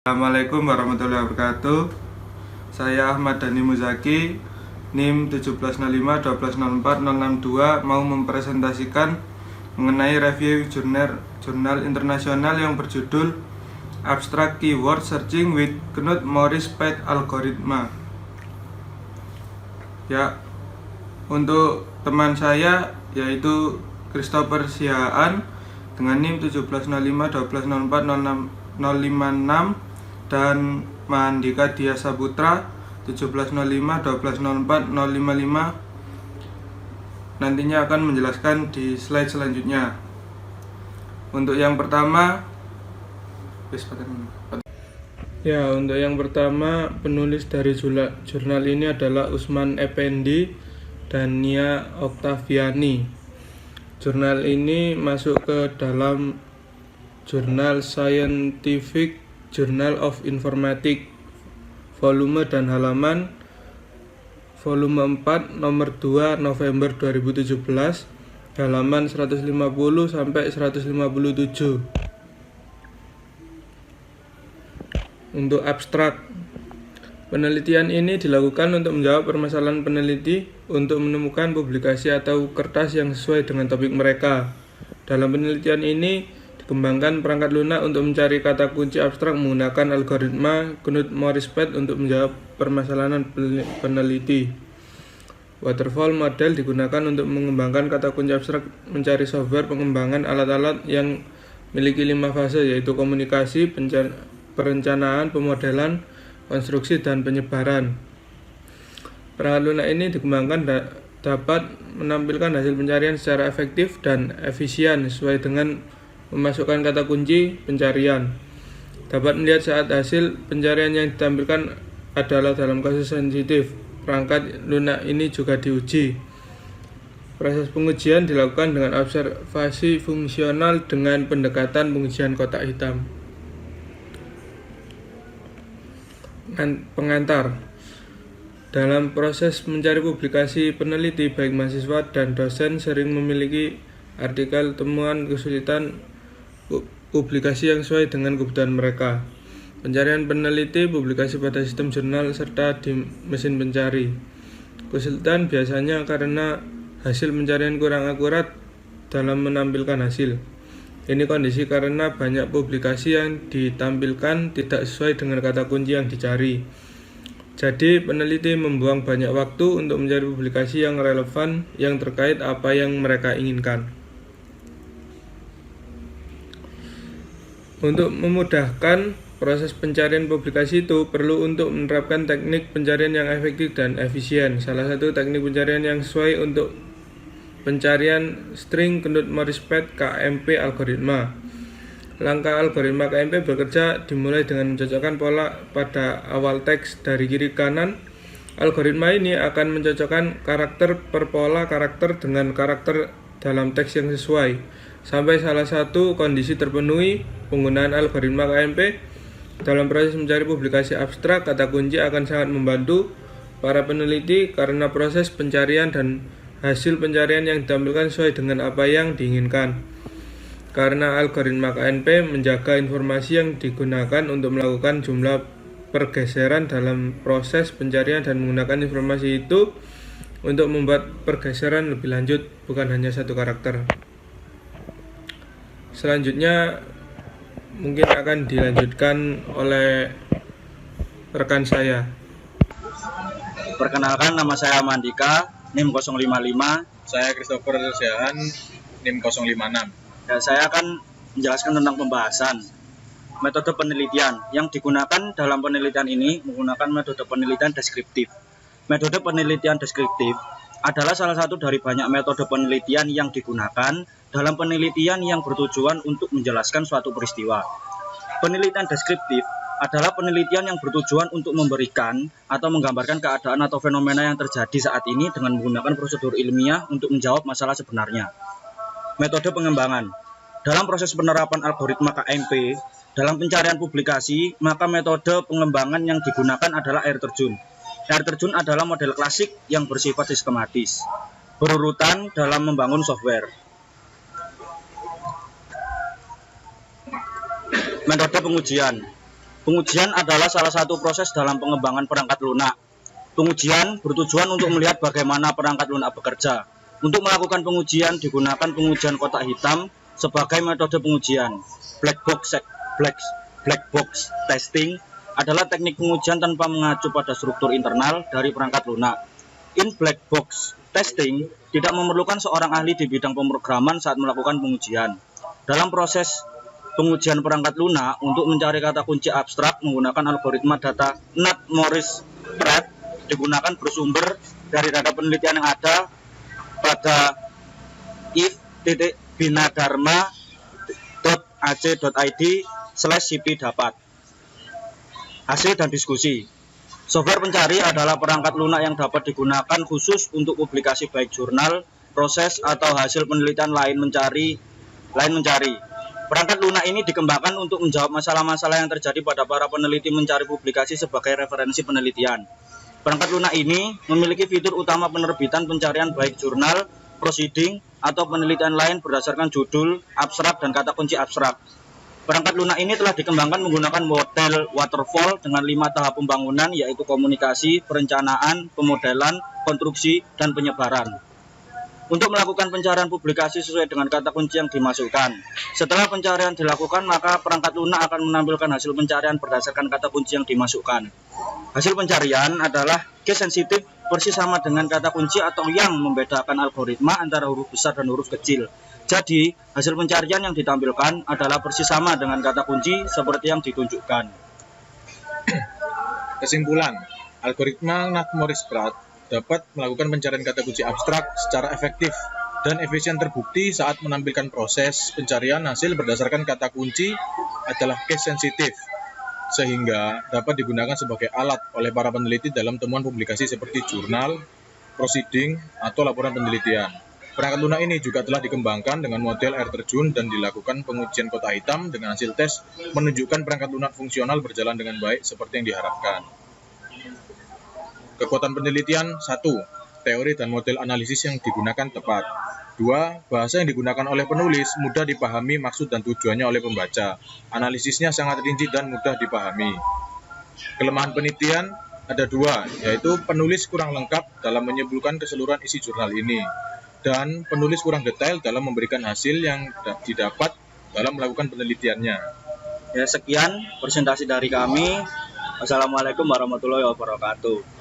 Assalamualaikum warahmatullahi wabarakatuh. Saya Ahmad Dhani Muzaki, NIM 17051204062, mau mempresentasikan mengenai review jurnal internasional yang berjudul Abstract Keyword Searching with Knut Morris Pet Algorithm. Ya, untuk teman saya yaitu Christopher Sihaan dengan NIM 17051204056 dan Mahandika Dia Saputra 17051204055 nantinya akan menjelaskan di slide selanjutnya. Untuk yang pertama, penulis dari jurnal ini adalah Usman Effendi dan Nia Oktaviani. Jurnal ini masuk ke dalam jurnal Scientific Journal of Informatics volume dan halaman volume 4 nomor 2 November 2017 halaman 150 sampai 157. Untuk abstrak, penelitian ini dilakukan untuk menjawab permasalahan peneliti untuk menemukan publikasi atau kertas yang sesuai dengan topik mereka. Dalam penelitian ini dikembangkan perangkat lunak untuk mencari kata kunci abstrak menggunakan algoritma Knut Morris Pet untuk menjawab permasalahan peneliti. Waterfall model digunakan untuk mengembangkan kata kunci abstrak mencari software pengembangan alat-alat yang memiliki 5 fase, yaitu komunikasi, perencanaan, pemodelan, konstruksi, dan penyebaran. Perangkat lunak ini dikembangkan dapat menampilkan hasil pencarian secara efektif dan efisien sesuai dengan memasukkan kata kunci pencarian. Dapat melihat saat hasil pencarian yang ditampilkan adalah dalam kasus sensitif. Perangkat lunak ini juga diuji. Proses pengujian dilakukan dengan observasi fungsional dengan pendekatan pengujian kotak hitam. Pengantar. Dalam proses mencari publikasi, peneliti baik mahasiswa dan dosen sering memiliki artikel temuan kesulitan publikasi yang sesuai dengan kebutuhan mereka. Pencarian peneliti publikasi pada sistem jurnal serta di mesin pencari. Kesulitan biasanya karena hasil pencarian kurang akurat dalam menampilkan hasil. Ini kondisi karena banyak publikasi yang ditampilkan tidak sesuai dengan kata kunci yang dicari. Jadi, peneliti membuang banyak waktu untuk mencari publikasi yang relevan yang terkait apa yang mereka inginkan. Untuk memudahkan proses pencarian publikasi itu perlu untuk menerapkan teknik pencarian yang efektif dan efisien. Salah satu teknik pencarian yang sesuai untuk pencarian string Knut Morris Pet KMP algoritma. Langkah algoritma KMP bekerja dimulai dengan mencocokkan pola pada awal teks dari kiri kanan. Algoritma ini akan mencocokkan karakter per pola karakter dengan karakter dalam teks yang sesuai. Sampai salah satu kondisi terpenuhi, penggunaan algoritma KMP dalam proses mencari publikasi abstrak kata kunci akan sangat membantu para peneliti karena proses pencarian dan hasil pencarian yang ditampilkan sesuai dengan apa yang diinginkan. Karena algoritma KMP menjaga informasi yang digunakan untuk melakukan jumlah pergeseran dalam proses pencarian dan menggunakan informasi itu untuk membuat pergeseran lebih lanjut, bukan hanya satu karakter. Selanjutnya mungkin akan dilanjutkan oleh rekan saya. Perkenalkan, nama saya Mahandika, NIM 055. Saya Christopher Sihaan, NIM 056. Dan saya akan menjelaskan tentang pembahasan metode penelitian. Yang digunakan dalam penelitian ini menggunakan metode penelitian deskriptif. Metode penelitian deskriptif adalah salah satu dari banyak metode penelitian yang digunakan dalam penelitian yang bertujuan untuk menjelaskan suatu peristiwa. Penelitian deskriptif adalah penelitian yang bertujuan untuk memberikan atau menggambarkan keadaan atau fenomena yang terjadi saat ini dengan menggunakan prosedur ilmiah untuk menjawab masalah sebenarnya. Metode pengembangan. Dalam proses penerapan algoritma KMP, dalam pencarian publikasi, maka metode pengembangan yang digunakan adalah air terjun. Air terjun adalah model klasik yang bersifat sistematis, berurutan dalam membangun software. Metode pengujian. Pengujian adalah salah satu proses dalam pengembangan perangkat lunak. Pengujian bertujuan untuk melihat bagaimana perangkat lunak bekerja. Untuk melakukan pengujian digunakan pengujian kotak hitam sebagai metode pengujian. Black box testing adalah teknik pengujian tanpa mengacu pada struktur internal dari perangkat lunak. In black box testing tidak memerlukan seorang ahli di bidang pemrograman saat melakukan pengujian. Dalam proses pengujian perangkat lunak untuk mencari kata kunci abstrak menggunakan algoritma data NUT-Morris-Pratt digunakan bersumber dari data penelitian yang ada pada if.binadarma.ac.id/cp dapat. Hasil dan diskusi. Software pencari adalah perangkat lunak yang dapat digunakan khusus untuk publikasi baik jurnal, proses, atau hasil penelitian lain mencari. Perangkat lunak ini dikembangkan untuk menjawab masalah-masalah yang terjadi pada para peneliti mencari publikasi sebagai referensi penelitian. Perangkat lunak ini memiliki fitur utama penerbitan pencarian baik jurnal, proceeding, atau penelitian lain berdasarkan judul, abstrak, dan kata kunci abstrak. Perangkat lunak ini telah dikembangkan menggunakan model waterfall dengan 5 tahap pembangunan, yaitu komunikasi, perencanaan, pemodelan, konstruksi, dan penyebaran. Untuk melakukan pencarian publikasi sesuai dengan kata kunci yang dimasukkan. Setelah pencarian dilakukan, maka perangkat lunak akan menampilkan hasil pencarian berdasarkan kata kunci yang dimasukkan. Hasil pencarian adalah case sensitif persis sama dengan kata kunci atau yang membedakan algoritma antara huruf besar dan huruf kecil. Jadi, hasil pencarian yang ditampilkan adalah persis sama dengan kata kunci seperti yang ditunjukkan. Kesimpulan, algoritma NUT-Morris-Pratt dapat melakukan pencarian kata kunci abstrak secara efektif dan efisien terbukti saat menampilkan proses pencarian hasil berdasarkan kata kunci adalah case sensitif, sehingga dapat digunakan sebagai alat oleh para peneliti dalam temuan publikasi seperti jurnal, proceeding, atau laporan penelitian. Perangkat lunak ini juga telah dikembangkan dengan model air terjun dan dilakukan pengujian kotak hitam dengan hasil tes menunjukkan perangkat lunak fungsional berjalan dengan baik seperti yang diharapkan. Kekuatan penelitian 1. Teori dan model analisis yang digunakan tepat. 2. Bahasa yang digunakan oleh penulis mudah dipahami maksud dan tujuannya oleh pembaca. Analisisnya sangat rinci dan mudah dipahami. Kelemahan penelitian ada 2, yaitu penulis kurang lengkap dalam menyimpulkan keseluruhan isi jurnal ini, dan penulis kurang detail dalam memberikan hasil yang didapat dalam melakukan penelitiannya. Ya, sekian presentasi dari kami. Wassalamualaikum warahmatullahi wabarakatuh.